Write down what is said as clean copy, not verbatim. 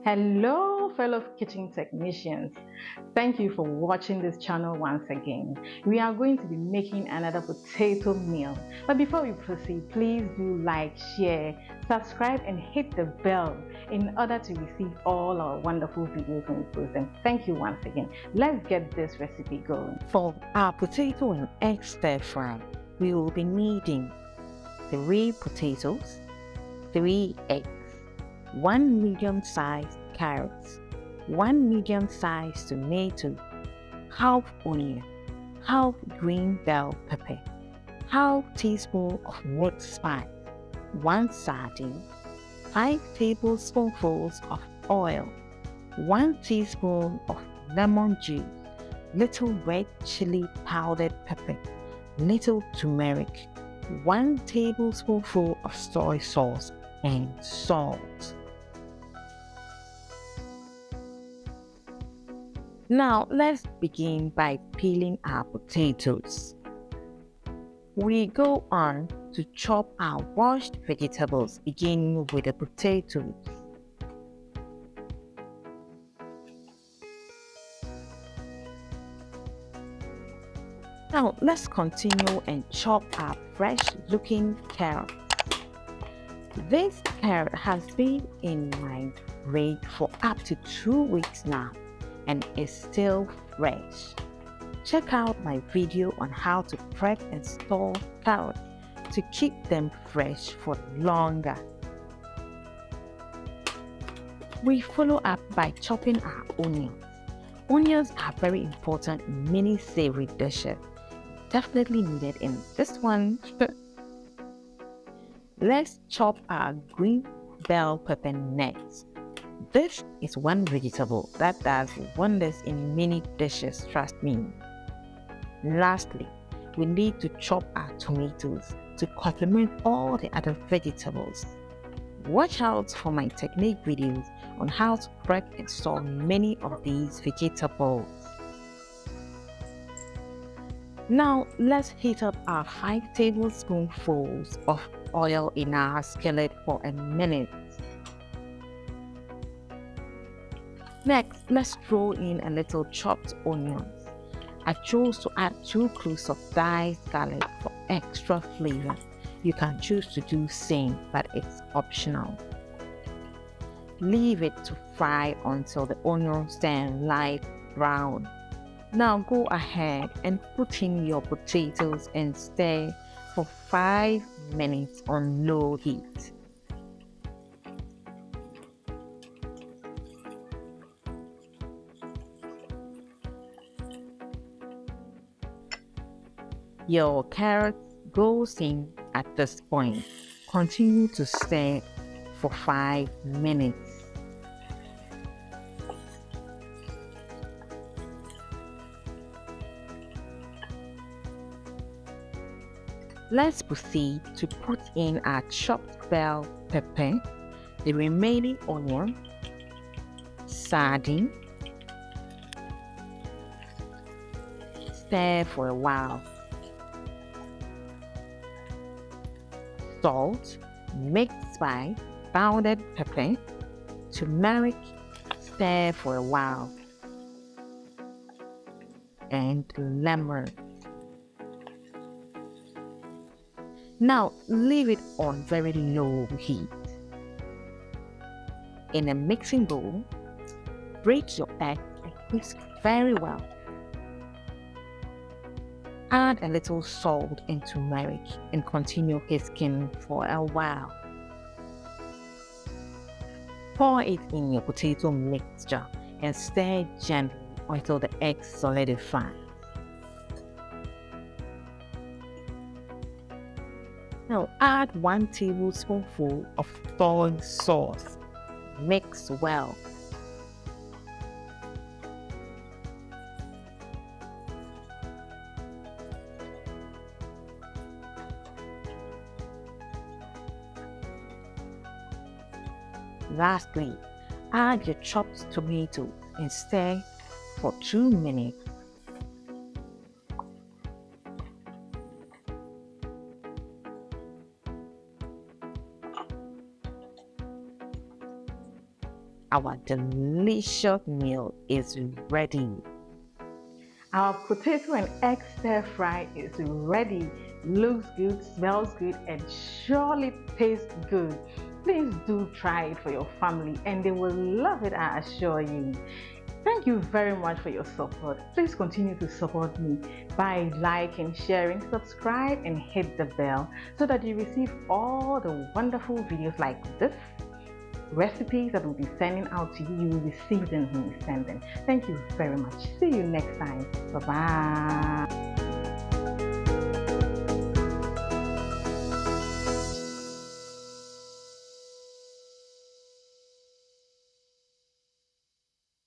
Hello, fellow kitchen technicians. Thank you for watching this channel once again. We are going to be making another potato meal. But before we proceed, please do like, share, subscribe, and hit the bell in order to receive all our wonderful videos when we post them. Thank you once again. Let's get this recipe going. For our potato and egg stir fry, we will be needing 3 potatoes, 3 eggs, 1 medium-sized carrot, 1 medium-sized tomato, half onion, half green bell pepper, half teaspoon of wood spice, 1 sardine, 5 tablespoonfuls of oil, 1 teaspoon of lemon juice, little red chili powdered pepper, little turmeric, 1 tablespoonful of soy sauce, and salt. Now let's begin by peeling our potatoes. We go on to chop our washed vegetables, beginning with the potatoes. Now let's continue and chop our fresh looking carrots. This carrot has been in my fridge for up to 2 weeks now and is still fresh. Check out my video on how to prep and store carrots to keep them fresh for longer. We follow up by chopping our onions. Onions are very important in many savory dishes. Definitely needed in this one. Let's chop our green bell pepper next. This is one vegetable that does wonders in many dishes, trust me. Lastly, we need to chop our tomatoes to complement all the other vegetables. Watch out for my technique videos on how to prep and store many of these vegetables. Now let's heat up our 5 tablespoonfuls of oil in our skillet for a minute. Next, let's throw in a little chopped onions. I chose to add 2 cloves of diced garlic for extra flavor. You can choose to do same, but it's optional. Leave it to fry until the onions turn light brown. Now go ahead and put in your potatoes and stir for 5 minutes on low heat. Your carrot goes in at this point. Continue to stir for 5 minutes. Let's proceed to put in our chopped bell pepper, the remaining onion, sardine. Stir for a while. Salt, mixed spice, powdered pepper, turmeric, stir for a while, and lemon. Now leave it on very low heat. In a mixing bowl, break your egg and whisk very well. Add a little salt and turmeric and continue whisking for a while. Pour it in your potato mixture and stir gently until the eggs solidify. Now add 1 tablespoonful of soy sauce. Mix well. Lastly, add your chopped tomatoes and stir for 2 minutes. our delicious meal is ready. Our potato and egg stir fry is ready. Looks good, smells good, and surely tastes good. Please do try it for your family and they will love it, I assure you. Thank you very much for your support. Please continue to support me by liking, sharing, subscribe, and hit the bell so that you receive all the wonderful videos like this. Recipes that we'll be sending out to you, you will receive them when we send them. Thank you very much. See you next time. Bye-bye.